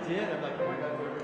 did. I'm like, oh my God, we're great.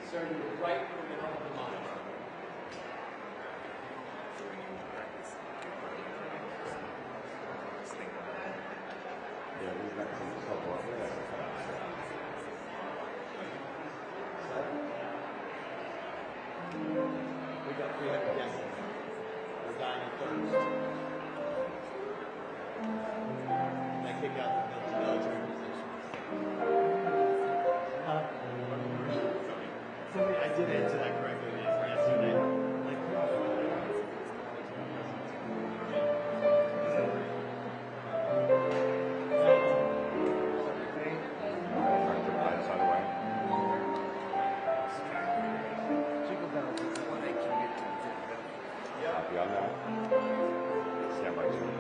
Starting right in the middle of the mind. Yeah, we've got a couple of them. We got 300 guests. We're dying of thirst. And I kick out the military position. Somebody, I did answer that correctly yesterday. Like, Jingle bells is the one I can get to. Copy on that. Stand by jingle.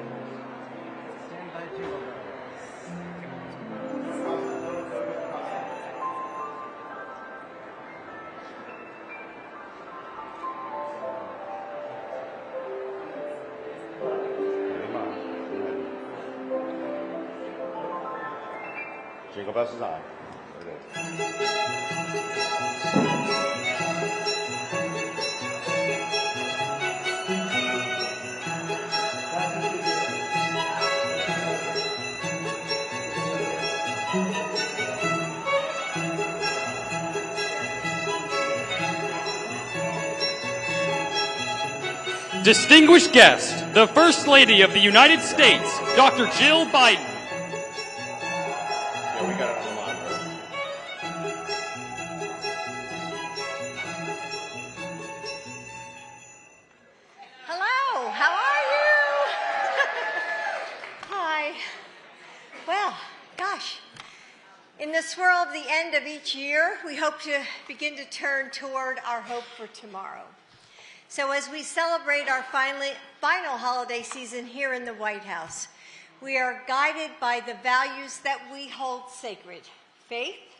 Stand by jingle bells. Jingle bells is on. There it is. Distinguished guest, the First Lady of the United States, Dr. Jill Biden. Yeah, we got it on the line. Hello, how are you? Hi. Well, gosh, in the swirl of the end of each year, we hope to begin to turn toward our hope for tomorrow. So as we celebrate our final holiday season here in the White House, we are guided by the values that we hold sacred: faith,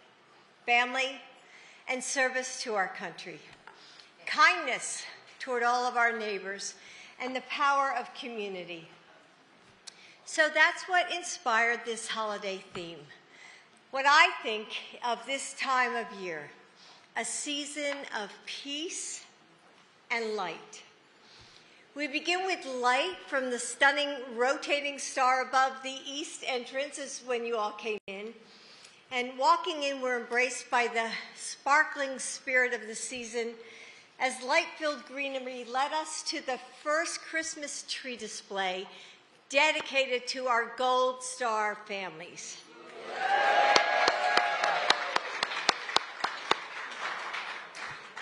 family, and service to our country, kindness toward all of our neighbors, and the power of community. So that's what inspired this holiday theme. What I think of this time of year, a season of peace and light. We begin with light from the stunning rotating star above the east entrance, is when you all came in. And walking in, we're embraced by the sparkling spirit of the season, as light-filled greenery led us to the first Christmas tree display dedicated to our Gold Star families.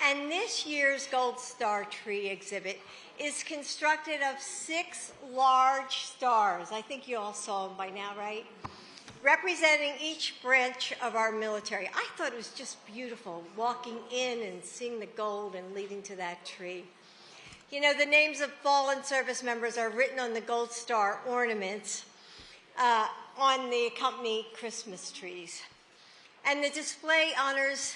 And this year's Gold Star tree exhibit is constructed of 6 large stars. I think you all saw them by now, right? Representing each branch of our military. I thought it was just beautiful, walking in and seeing the gold and leading to that tree. You know, the names of fallen service members are written on the Gold Star ornaments on the accompanying Christmas trees. And the display honors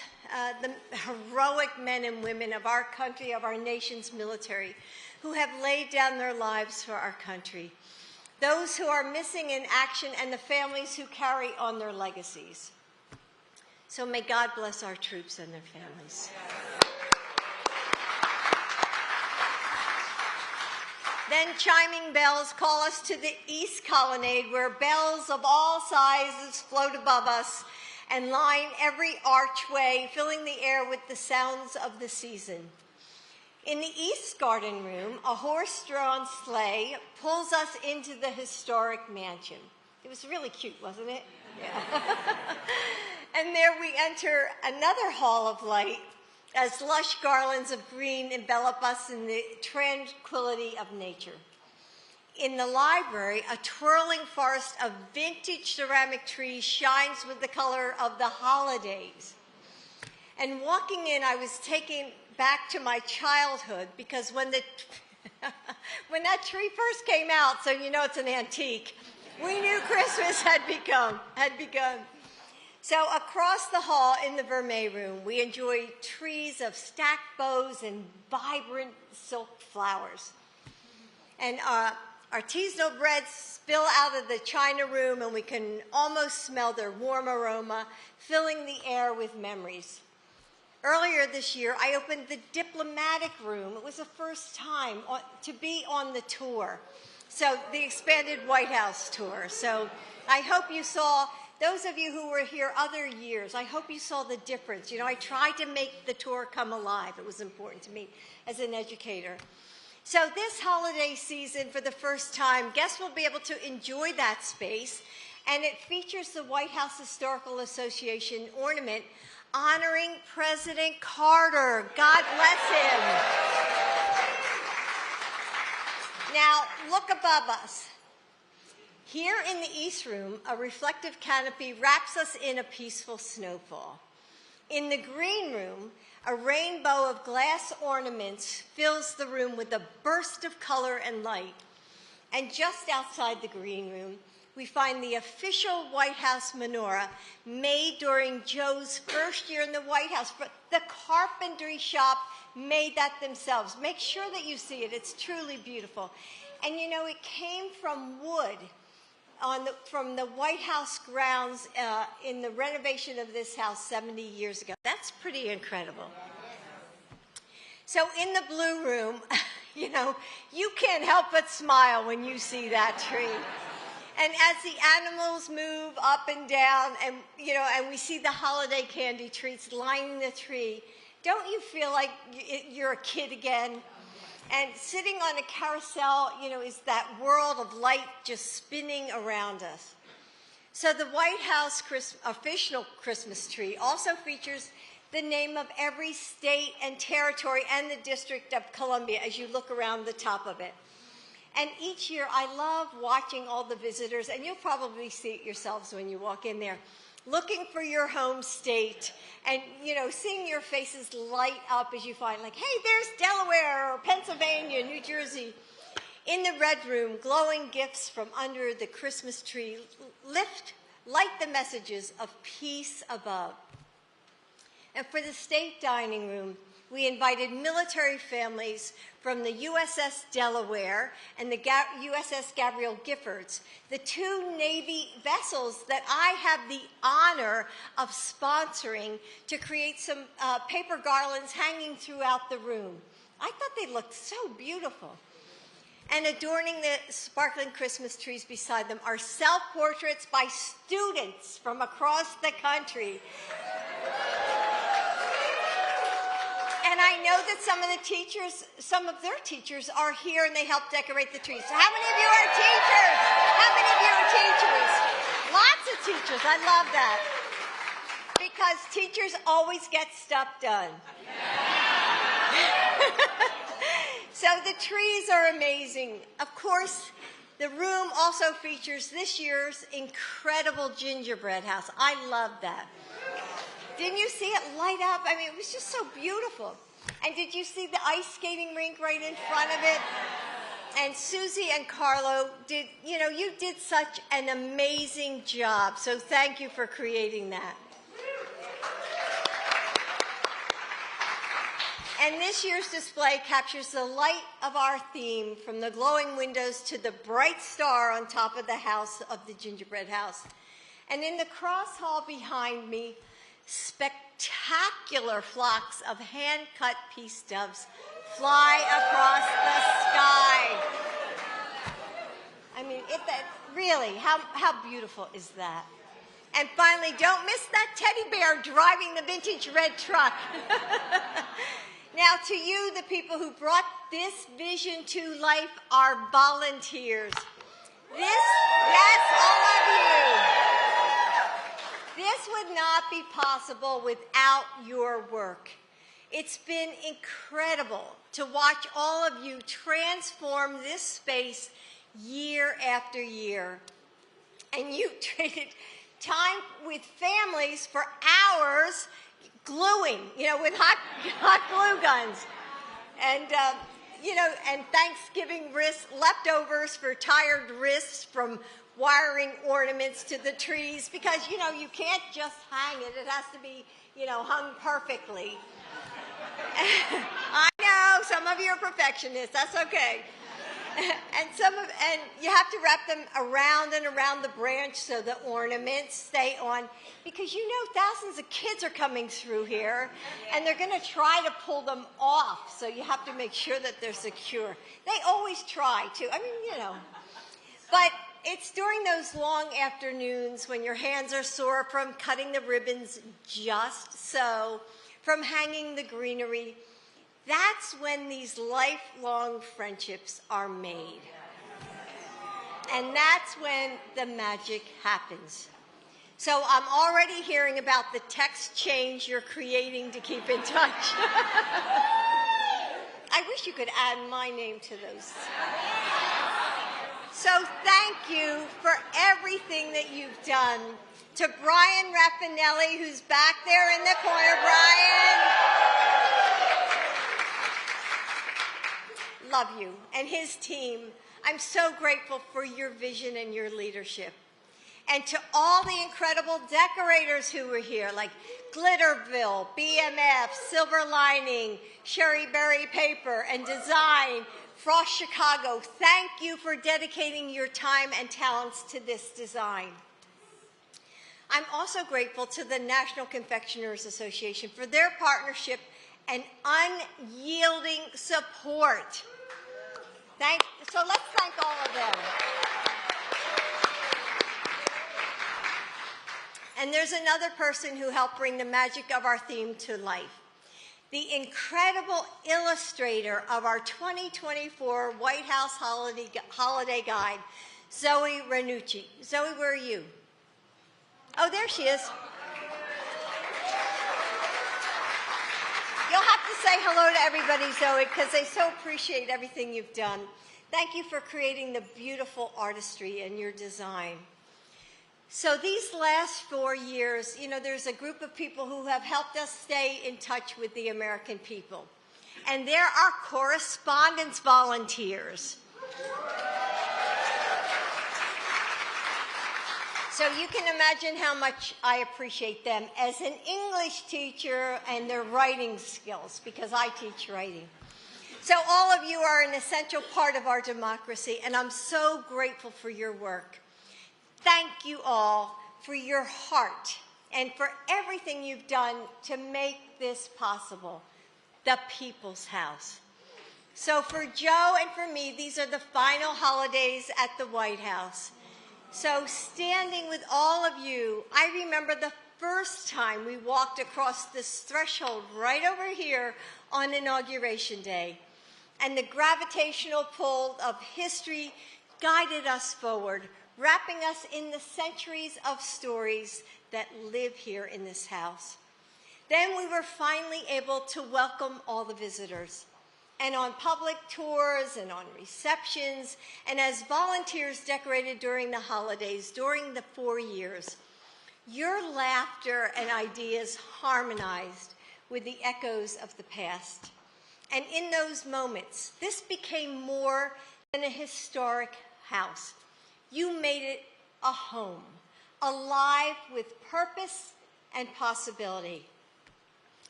the heroic men and women of our country, of our nation's military, who have laid down their lives for our country. Those who are missing in action and the families who carry on their legacies. So may God bless our troops and their families. Then chiming bells call us to the East Colonnade, where bells of all sizes float above us and line every archway, filling the air with the sounds of the season. In the East Garden Room, a horse-drawn sleigh pulls us into the historic mansion. It was really cute, wasn't it? Yeah. And there we enter another hall of light as lush garlands of green envelop us in the tranquility of nature. In the library, a twirling forest of vintage ceramic trees shines with the color of the holidays. And walking in, I was taken back to my childhood, because when that tree first came out, so you know it's an antique, we knew Christmas had begun. So across the hall in the Vermeer Room, we enjoy trees of stacked bows and vibrant silk flowers. And artisanal breads spill out of the China Room, and we can almost smell their warm aroma, filling the air with memories. Earlier this year, I opened the Diplomatic Room. It was the first time to be on the tour, so the expanded White House tour. So I hope you saw, those of you who were here other years, I hope you saw the difference. You know, I tried to make the tour come alive. It was important to me as an educator. So this holiday season, for the first time, guests will be able to enjoy that space, and it features the White House Historical Association ornament honoring President Carter. God bless him. Now, look above us. Here in the East Room, a reflective canopy wraps us in a peaceful snowfall. In the Green Room, a rainbow of glass ornaments fills the room with a burst of color and light. And just outside the Green Room, we find the official White House menorah made during Joe's first year in the White House. The carpentry shop made that themselves. Make sure that you see it. It's truly beautiful. And you know, it came from wood from the White House grounds in the renovation of this house 70 years ago. That's pretty incredible. So in the Blue Room, you know, you can't help but smile when you see that tree. And as the animals move up and down, and you know, and we see the holiday candy treats lining the tree, don't you feel like you're a kid again? And sitting on a carousel, you know, is that world of light just spinning around us. So the White House official Christmas tree also features the name of every state and territory and the District of Columbia as you look around the top of it. And each year, I love watching all the visitors, and you'll probably see it yourselves when you walk in there, looking for your home state and, you know, seeing your faces light up as you find, like, hey, there's Delaware or Pennsylvania, New Jersey. In the Red Room, glowing gifts from under the Christmas tree light the messages of peace above. And for the State Dining Room, we invited military families from the USS Delaware and the USS Gabriel Giffords, the 2 Navy vessels that I have the honor of sponsoring, to create some paper garlands hanging throughout the room. I thought they looked so beautiful. And adorning the sparkling Christmas trees beside them are self-portraits by students from across the country. And And I know that some of their teachers are here and they help decorate the trees. So how many of you are teachers? How many of you are teachers? Lots of teachers. I love that. Because teachers always get stuff done. So the trees are amazing. Of course, the room also features this year's incredible gingerbread house. I love that. Didn't you see it light up? I mean, it was just so beautiful. And did you see the ice skating rink right in front of it? And Susie and Carlo you did such an amazing job. So thank you for creating that. And this year's display captures the light of our theme, from the glowing windows to the bright star on top of the house of the gingerbread house. And in the cross hall behind me, spectacular flocks of hand-cut peace doves fly across the sky. I mean, really, how beautiful is that? And finally, don't miss that teddy bear driving the vintage red truck. Now, to you, the people who brought this vision to life, are volunteers. Yes, all of you. This would not be possible without your work. It's been incredible to watch all of you transform this space year after year. And you traded time with families for hours gluing, with hot glue guns. And, and Thanksgiving leftovers for tired wrists from wiring ornaments to the trees, because, you can't just hang it. It has to be, hung perfectly. I know, some of you are perfectionists. That's okay. And you have to wrap them around and around the branch so the ornaments stay on, because thousands of kids are coming through here and they're going to try to pull them off, so you have to make sure that they're secure. They always try to, but it's during those long afternoons when your hands are sore from cutting the ribbons just so, from hanging the greenery. That's when these lifelong friendships are made. And that's when the magic happens. So I'm already hearing about the text change you're creating to keep in touch. I wish you could add my name to those. So thank you for everything that you've done. To Brian Raffinelli, who's back there in the corner. Brian. Love you. And his team. I'm so grateful for your vision and your leadership. And to all the incredible decorators who were here, like Glitterville, BMF, Silver Lining, Sherry Berry Paper, and Design, Frost Chicago, thank you for dedicating your time and talents to this design. I'm also grateful to the National Confectioners Association for their partnership and unyielding support. So let's thank all of them. And there's another person who helped bring the magic of our theme to life. The incredible illustrator of our 2024 White House Holiday Guide, Zoe Ranucci. Zoe, where are you? Oh, there she is. You'll have to say hello to everybody, Zoe, because they so appreciate everything you've done. Thank you for creating the beautiful artistry in your design. So these last 4 years, there's a group of people who have helped us stay in touch with the American people. And they're our correspondence volunteers. So you can imagine how much I appreciate them as an English teacher and their writing skills, because I teach writing. So all of you are an essential part of our democracy, and I'm so grateful for your work. Thank you all for your heart and for everything you've done to make this possible, the People's House. So for Joe and for me, these are the final holidays at the White House. So standing with all of you, I remember the first time we walked across this threshold right over here on Inauguration Day. And the gravitational pull of history guided us forward, wrapping us in the centuries of stories that live here in this house. Then we were finally able to welcome all the visitors. And on public tours and on receptions, and as volunteers decorated during the holidays, during the 4 years, your laughter and ideas harmonized with the echoes of the past. And in those moments, this became more than a historic house. You made it a home, alive with purpose and possibility.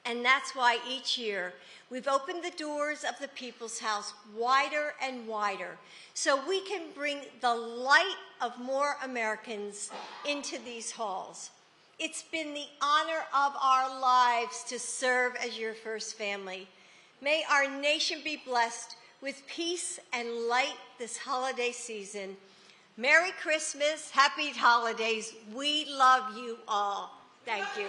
And that's why each year we've opened the doors of the People's House wider and wider so we can bring the light of more Americans into these halls. It's been the honor of our lives to serve as your first family. May our nation be blessed with peace and light this holiday season. Merry Christmas, happy holidays. We love you all. Thank you.